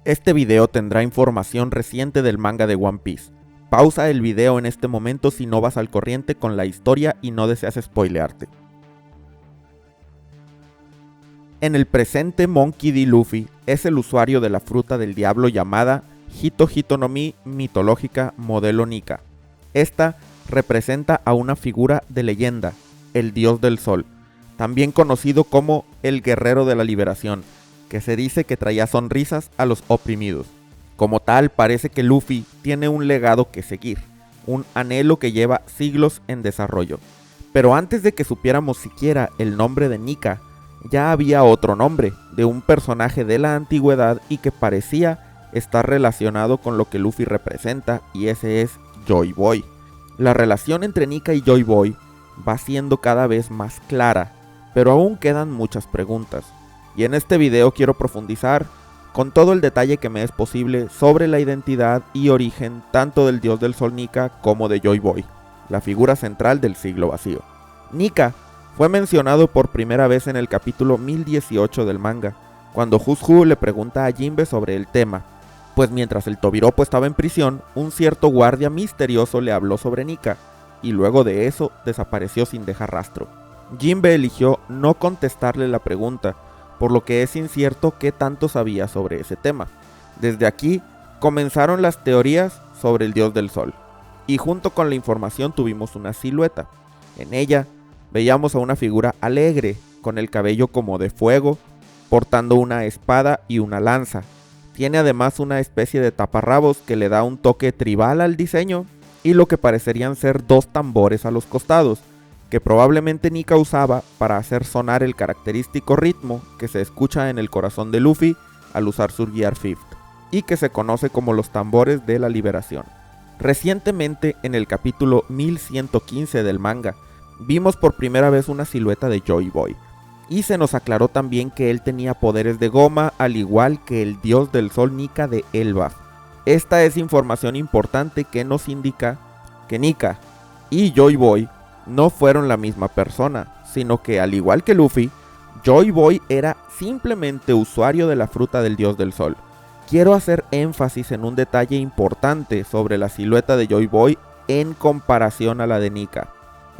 Este video tendrá información reciente del manga de One Piece. Pausa el video en este momento si no vas al corriente con la historia y no deseas spoilearte. En el presente, Monkey D. Luffy es el usuario de la fruta del diablo llamada Hito Hito no Mi mitológica modelo Nika. Esta representa a una figura de leyenda, el dios del sol, también conocido como el guerrero de la liberación, que se dice que traía sonrisas a los oprimidos. Como tal, parece que Luffy tiene un legado que seguir, un anhelo que lleva siglos en desarrollo. Pero antes de que supiéramos siquiera el nombre de Nika, ya había otro nombre, de un personaje de la antigüedad y que parecía estar relacionado con lo que Luffy representa, y ese es Joy Boy. La relación entre Nika y Joy Boy va siendo cada vez más clara, pero aún quedan muchas preguntas. Y en este video quiero profundizar con todo el detalle que me es posible sobre la identidad y origen tanto del dios del sol Nika como de Joy Boy, la figura central del siglo vacío. Nika fue mencionado por primera vez en el capítulo 1018 del manga, cuando Hushu le pregunta a Jinbe sobre el tema, pues mientras el Tobiropo estaba en prisión, un cierto guardia misterioso le habló sobre Nika, y luego de eso desapareció sin dejar rastro. Jinbe eligió no contestarle la pregunta, por lo que es incierto qué tanto sabía sobre ese tema. Desde aquí comenzaron las teorías sobre el dios del sol, y junto con la información tuvimos una silueta. En ella veíamos a una figura alegre, con el cabello como de fuego, portando una espada y una lanza. Tiene además una especie de taparrabos que le da un toque tribal al diseño, y lo que parecerían ser dos tambores a los costados, que probablemente Nika usaba para hacer sonar el característico ritmo que se escucha en el corazón de Luffy al usar su Gear 5, y que se conoce como los tambores de la liberación. Recientemente, en el capítulo 1115 del manga, vimos por primera vez una silueta de Joy Boy, y se nos aclaró también que él tenía poderes de goma al igual que el dios del sol Nika de Elbaf. Esta es información importante que nos indica que Nika y Joy Boy no fueron la misma persona, sino que al igual que Luffy, Joy Boy era simplemente usuario de la fruta del dios del sol. Quiero hacer énfasis en un detalle importante sobre la silueta de Joy Boy en comparación a la de Nika.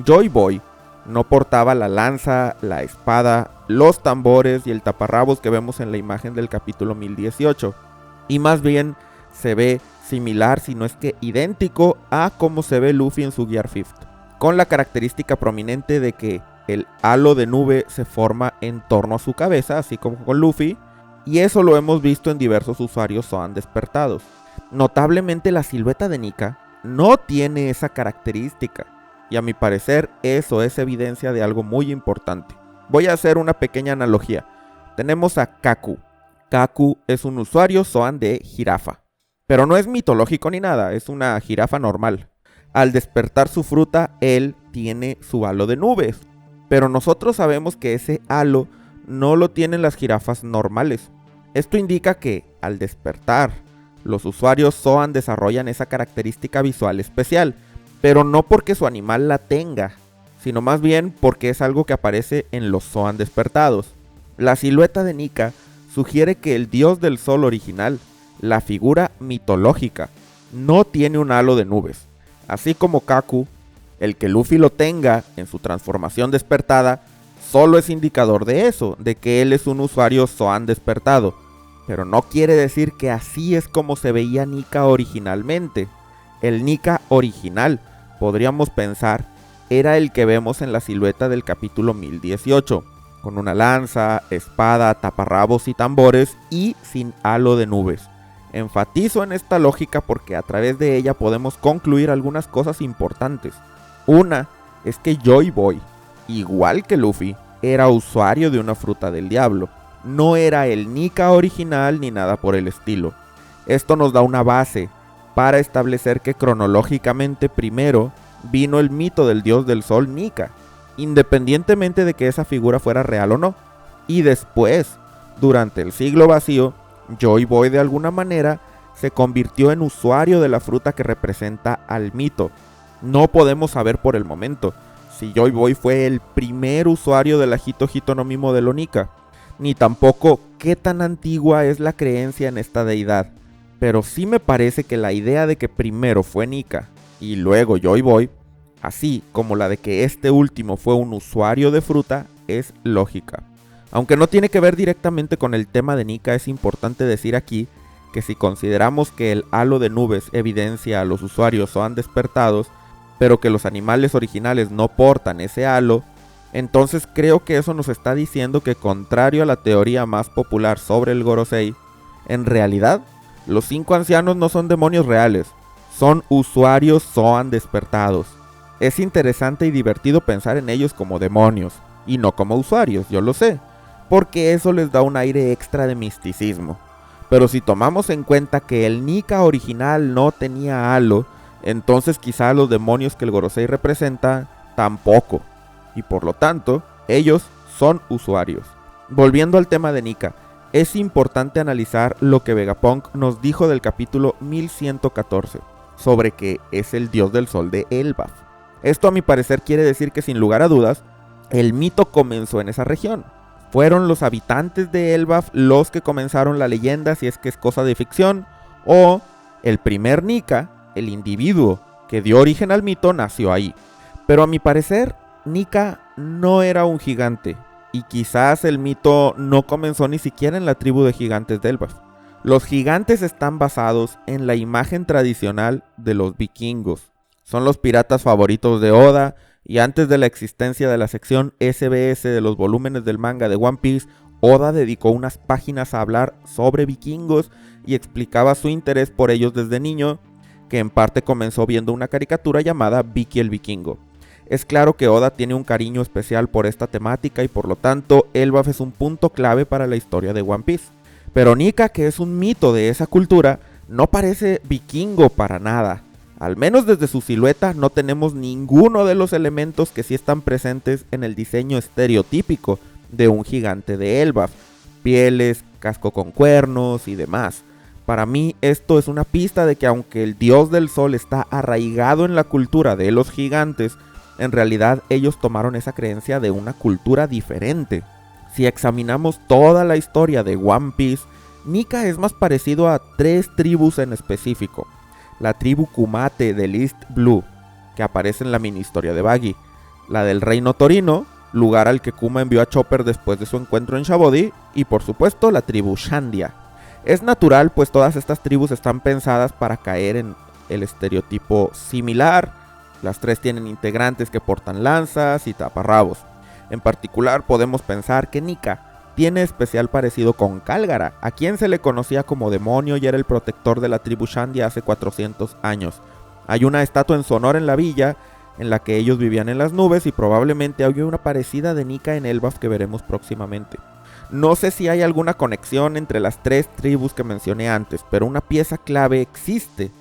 Joy Boy no portaba la lanza, la espada, los tambores y el taparrabos que vemos en la imagen del capítulo 1018, y más bien se ve similar, si no es que idéntico, a cómo se ve Luffy en su Gear 5, con la característica prominente de que el halo de nube se forma en torno a su cabeza, así como con Luffy, y eso lo hemos visto en diversos usuarios Zoan despertados. Notablemente la silueta de Nika no tiene esa característica, y a mi parecer eso es evidencia de algo muy importante. Voy a hacer una pequeña analogía. Tenemos a Kaku. Kaku es un usuario Zoan de jirafa, pero no es mitológico ni nada, es una jirafa normal. Al despertar su fruta, él tiene su halo de nubes, pero nosotros sabemos que ese halo no lo tienen las jirafas normales. Esto indica que, al despertar, los usuarios Zoan desarrollan esa característica visual especial, pero no porque su animal la tenga, sino más bien porque es algo que aparece en los Zoan despertados. La silueta de Nika sugiere que el dios del sol original, la figura mitológica, no tiene un halo de nubes. Así como Kaku, el que Luffy lo tenga en su transformación despertada, solo es indicador de eso, de que él es un usuario Zoan despertado. Pero no quiere decir que así es como se veía Nika originalmente. El Nika original, podríamos pensar, era el que vemos en la silueta del capítulo 1018, con una lanza, espada, taparrabos y tambores y sin halo de nubes. Enfatizo en esta lógica porque a través de ella podemos concluir algunas cosas importantes. Una es que Joy Boy, igual que Luffy, era usuario de una fruta del diablo. No era el Nika original ni nada por el estilo. Esto nos da una base para establecer que cronológicamente primero vino el mito del dios del sol Nika, independientemente de que esa figura fuera real o no. Y después, durante el siglo vacío, Joy Boy de alguna manera se convirtió en usuario de la fruta que representa al mito. No podemos saber por el momento si Joy Boy fue el primer usuario de la Hito Hito no Mi modelo Nika. ni tampoco qué tan antigua es la creencia en esta deidad, pero sí me parece que la idea de que primero fue Nika y luego Joy Boy, así como la de que este último fue un usuario de fruta, es lógica. Aunque no tiene que ver directamente con el tema de Nika, es importante decir aquí que si consideramos que el halo de nubes evidencia a los usuarios Zoan despertados, pero que los animales originales no portan ese halo, entonces creo que eso nos está diciendo que, contrario a la teoría más popular sobre el Gorosei, en realidad los 5 ancianos no son demonios reales, son usuarios Zoan despertados. Es interesante y divertido pensar en ellos como demonios, y no como usuarios, yo lo sé, porque eso les da un aire extra de misticismo. Pero si tomamos en cuenta que el Nika original no tenía halo, entonces quizá los demonios que el Gorosei representa tampoco, y por lo tanto, ellos son usuarios. Volviendo al tema de Nika, es importante analizar lo que Vegapunk nos dijo del capítulo 1114, sobre que es el dios del sol de Elbaf. Esto a mi parecer quiere decir que sin lugar a dudas, el mito comenzó en esa región. Fueron los habitantes de Elbaf los que comenzaron la leyenda, si es que es cosa de ficción, o el primer Nika, el individuo que dio origen al mito, nació ahí. Pero a mi parecer, Nika no era un gigante, y quizás el mito no comenzó ni siquiera en la tribu de gigantes de Elbaf. Los gigantes están basados en la imagen tradicional de los vikingos. Son los piratas favoritos de Oda, y antes de la existencia de la sección SBS de los volúmenes del manga de One Piece, Oda dedicó unas páginas a hablar sobre vikingos y explicaba su interés por ellos desde niño, que en parte comenzó viendo una caricatura llamada Vicky el Vikingo. Es claro que Oda tiene un cariño especial por esta temática y por lo tanto Elbaf es un punto clave para la historia de One Piece. Pero Nika, que es un mito de esa cultura, no parece vikingo para nada. Al menos desde su silueta no tenemos ninguno de los elementos que sí están presentes en el diseño estereotípico de un gigante de Elbaf: pieles, casco con cuernos y demás. Para mí esto es una pista de que aunque el dios del sol está arraigado en la cultura de los gigantes, en realidad ellos tomaron esa creencia de una cultura diferente. Si examinamos toda la historia de One Piece, Nika es más parecido a 3 tribus en específico. La tribu Kumate del East Blue, que aparece en la mini historia de Baggy, la del Reino Torino, lugar al que Kuma envió a Chopper después de su encuentro en Shabodi, y por supuesto la tribu Shandia. Es natural, pues todas estas tribus están pensadas para caer en el estereotipo similar. Las 3 tienen integrantes que portan lanzas y taparrabos. En particular podemos pensar que Nika tiene especial parecido con Kálgara, a quien se le conocía como demonio y era el protector de la tribu Shandia hace 400 años. Hay una estatua en su honor en la villa, en la que ellos vivían en las nubes, y probablemente hay una parecida de Nika en Elbaf que veremos próximamente. No sé si hay alguna conexión entre las 3 tribus que mencioné antes, pero una pieza clave existe,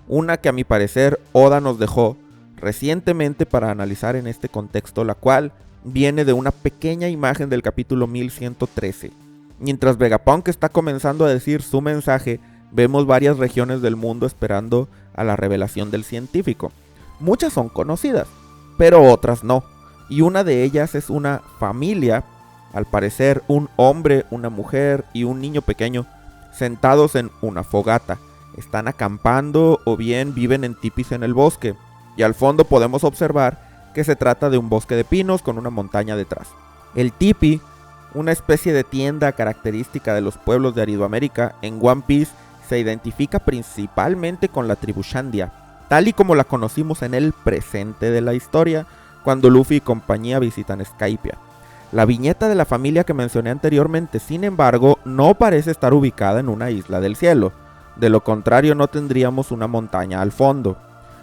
una que a mi parecer Oda nos dejó recientemente para analizar en este contexto, la cual viene de una pequeña imagen del capítulo 1113. Mientras Vegapunk está comenzando a decir su mensaje, vemos varias regiones del mundo esperando a la revelación del científico. Muchas son conocidas, pero otras no, y una de ellas es una familia, al parecer un hombre, una mujer y un niño pequeño, sentados en una fogata. Están acampando o bien viven en tipis en el bosque, y al fondo podemos observar que se trata de un bosque de pinos con una montaña detrás. El tipi, una especie de tienda característica de los pueblos de Aridoamérica, en One Piece se identifica principalmente con la tribu Shandia, tal y como la conocimos en el presente de la historia, cuando Luffy y compañía visitan Skypiea. La viñeta de la familia que mencioné anteriormente, sin embargo, no parece estar ubicada en una isla del cielo. De lo contrario, no tendríamos una montaña al fondo.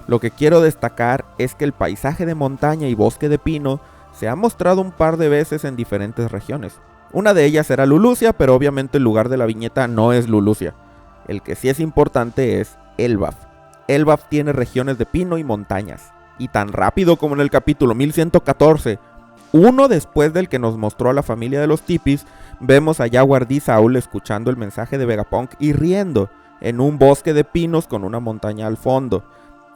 Lo que quiero destacar es que el paisaje de montaña y bosque de pino se ha mostrado un par de veces en diferentes regiones. Una de ellas era Lulusia, pero obviamente el lugar de la viñeta no es Lulusia. El que sí es importante es Elbaf. Elbaf tiene regiones de pino y montañas. Y tan rápido como en el capítulo 1114, uno después del que nos mostró a la familia de los tipis, vemos a Jaguar D. Saul escuchando el mensaje de Vegapunk y riendo en un bosque de pinos con una montaña al fondo.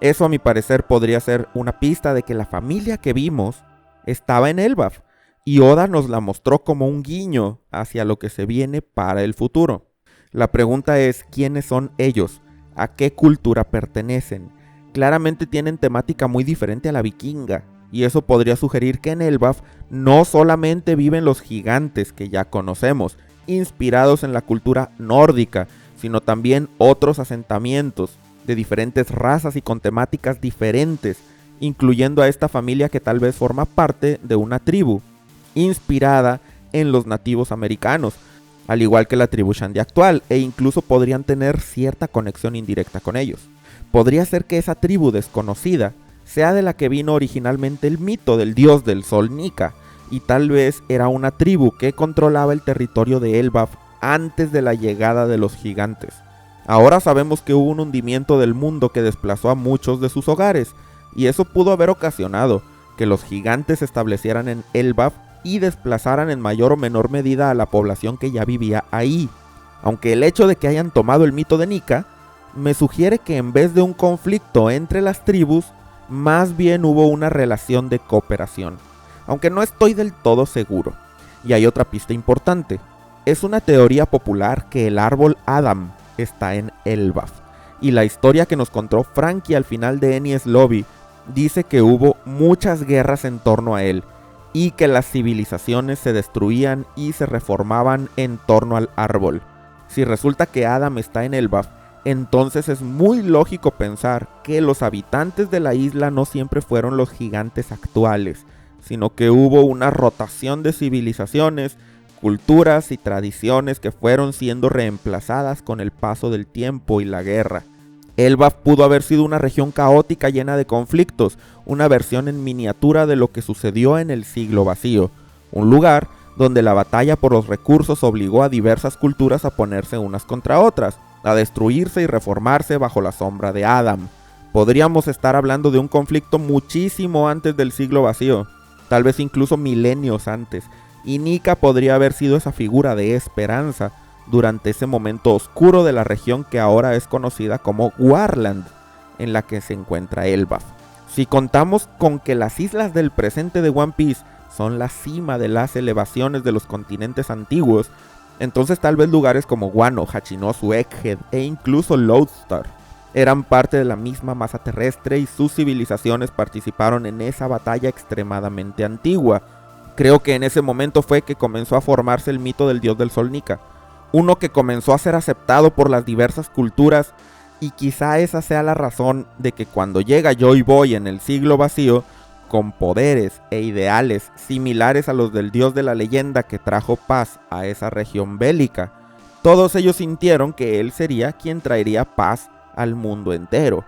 Eso a mi parecer podría ser una pista de que la familia que vimos estaba en Elbaf. y Oda nos la mostró como un guiño hacia lo que se viene para el futuro. La pregunta es, ¿quiénes son ellos? ¿A qué cultura pertenecen? Claramente tienen temática muy diferente a la vikinga, y eso podría sugerir que en Elbaf no solamente viven los gigantes que ya conocemos, inspirados en la cultura nórdica, sino también otros asentamientos de diferentes razas y con temáticas diferentes, incluyendo a esta familia que tal vez forma parte de una tribu, inspirada en los nativos americanos, al igual que la tribu Shandy actual, e incluso podrían tener cierta conexión indirecta con ellos. Podría ser que esa tribu desconocida sea de la que vino originalmente el mito del dios del sol Nika, y tal vez era una tribu que controlaba el territorio de Elbaf antes de la llegada de los gigantes. Ahora sabemos que hubo un hundimiento del mundo que desplazó a muchos de sus hogares, y eso pudo haber ocasionado que los gigantes se establecieran en Elbaf y desplazaran en mayor o menor medida a la población que ya vivía ahí. Aunque el hecho de que hayan tomado el mito de Nika me sugiere que en vez de un conflicto entre las tribus, más bien hubo una relación de cooperación, aunque no estoy del todo seguro. Y hay otra pista importante. Es una teoría popular que el árbol Adam está en Elbaf, y la historia que nos contó Franky al final de Enies Lobby dice que hubo muchas guerras en torno a él, y que las civilizaciones se destruían y se reformaban en torno al árbol. Si resulta que Adam está en Elbaf, entonces es muy lógico pensar que los habitantes de la isla no siempre fueron los gigantes actuales, sino que hubo una rotación de civilizaciones, culturas y tradiciones que fueron siendo reemplazadas con el paso del tiempo y la guerra. Elbaf pudo haber sido una región caótica llena de conflictos, una versión en miniatura de lo que sucedió en el siglo vacío, un lugar donde la batalla por los recursos obligó a diversas culturas a ponerse unas contra otras, a destruirse y reformarse bajo la sombra de Adam. Podríamos estar hablando de un conflicto muchísimo antes del siglo vacío, tal vez incluso milenios antes, y Nika podría haber sido esa figura de esperanza durante ese momento oscuro de la región que ahora es conocida como Warland, en la que se encuentra Elbaf. Si contamos con que las islas del presente de One Piece son la cima de las elevaciones de los continentes antiguos, entonces tal vez lugares como Wano, Hachinosu, Egghead e incluso Lodestar eran parte de la misma masa terrestre y sus civilizaciones participaron en esa batalla extremadamente antigua. Creo que en ese momento fue que comenzó a formarse el mito del dios del sol Nika, uno que comenzó a ser aceptado por las diversas culturas, y quizá esa sea la razón de que cuando llega Joy Boy en el siglo vacío, con poderes e ideales similares a los del dios de la leyenda que trajo paz a esa región bélica, todos ellos sintieron que él sería quien traería paz al mundo entero.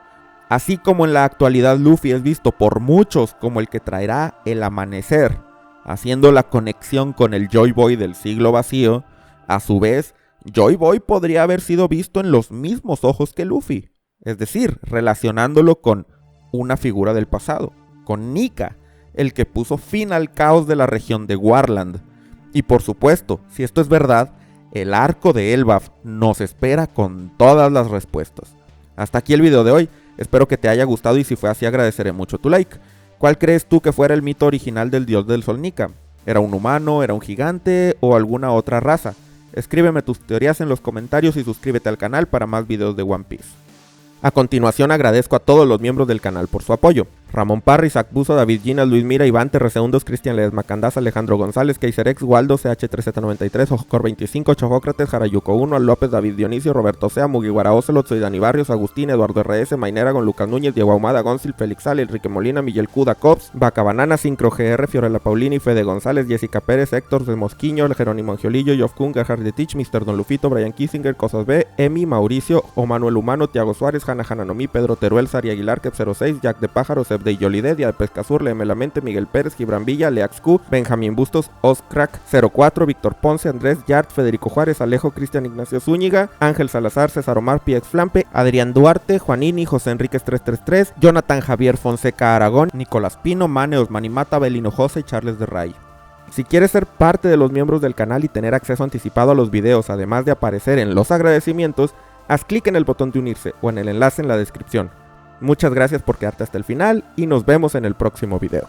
Así como en la actualidad Luffy es visto por muchos como el que traerá el amanecer, haciendo la conexión con el Joy Boy del siglo vacío, a su vez, Joy Boy podría haber sido visto en los mismos ojos que Luffy, es decir, relacionándolo con una figura del pasado, con Nika, el que puso fin al caos de la región de Warland. Y por supuesto, si esto es verdad, el arco de Elbaf nos espera con todas las respuestas. Hasta aquí el video de hoy, espero que te haya gustado y si fue así agradeceré mucho tu like. ¿Cuál crees tú que fuera el mito original del dios del sol Nika? ¿Era un humano, era un gigante o alguna otra raza? Escríbeme tus teorías en los comentarios y suscríbete al canal para más videos de One Piece. A continuación agradezco a todos los miembros del canal por su apoyo. Ramón Parry, Zach Buzo, David Ginas, Luis Mira, Iván TRC12, Cristian Ledesma Candás, Alejandro González, Kaiser Waldo, CH3Z93, Ojocor25, Chojócrates, Jarayuco 1, López, David Dionisio, Roberto Sea, Mugiwara Ocelot, Soy Dani Barrios, Agustín, Eduardo RS, Mainera, con Lucas Núñez, Diego Ahumada, Gonzil, Félix Sale, Enrique Molina, Miguel Cuda, Cops, Vaca Banana, Sincro GR, Fiorella Paulini, Fede González, Jessica Pérez, Héctor de Mosquiño, Jerónimo Angiolillo, Yof Kun, Gerhard de Tich, Mr. Don Lufito, Brian Kissinger, Cosas B, Emi, Mauricio, O Manuel Humano, Tiago Suárez, Hanna Hananomi, Pedro Teruel, Sari Aguilar, Kep06, Jack de Pájaro, Seb de Yolide, Dia de Pescazur, Leeme la Mente, Miguel Pérez, Gibran Villa, Leax Q, Benjamín Bustos, Oscrack 04, Víctor Ponce, Andrés Yart, Federico Juárez, Alejo, Cristian Ignacio Zúñiga, Ángel Salazar, César Omar, PX Flampe, Adrián Duarte, Juanini, José Enríquez 333, Jonathan Javier Fonseca Aragón, Nicolás Pino, Mane, Osmanimata, Belino José y Charles de Ray. Si quieres ser parte de los miembros del canal y tener acceso anticipado a los videos, además de aparecer en los agradecimientos, haz clic en el botón de unirse o en el enlace en la descripción. Muchas gracias por quedarte hasta el final y nos vemos en el próximo video.